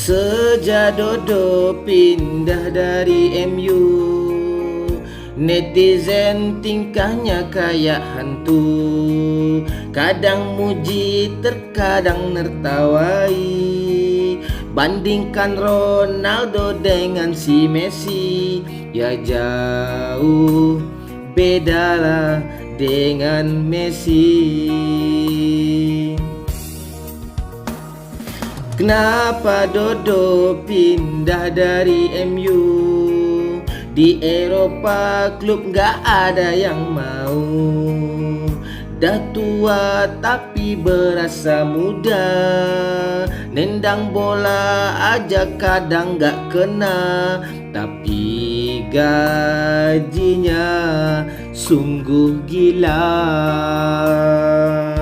Sejak Dodo pindah dari MU, netizen tingkahnya kayak hantu. Kadang muji, terkadang nertawai. Bandingkan Ronaldo dengan si Messi, ya jauh bedalah dengan Messi. Kenapa Dodo pindah dari MU? Di Eropa klub gak ada yang mau. Dah tua tapi berasa muda. Nendang bola aja kadang gak kena. Tapi gajinya sungguh gila.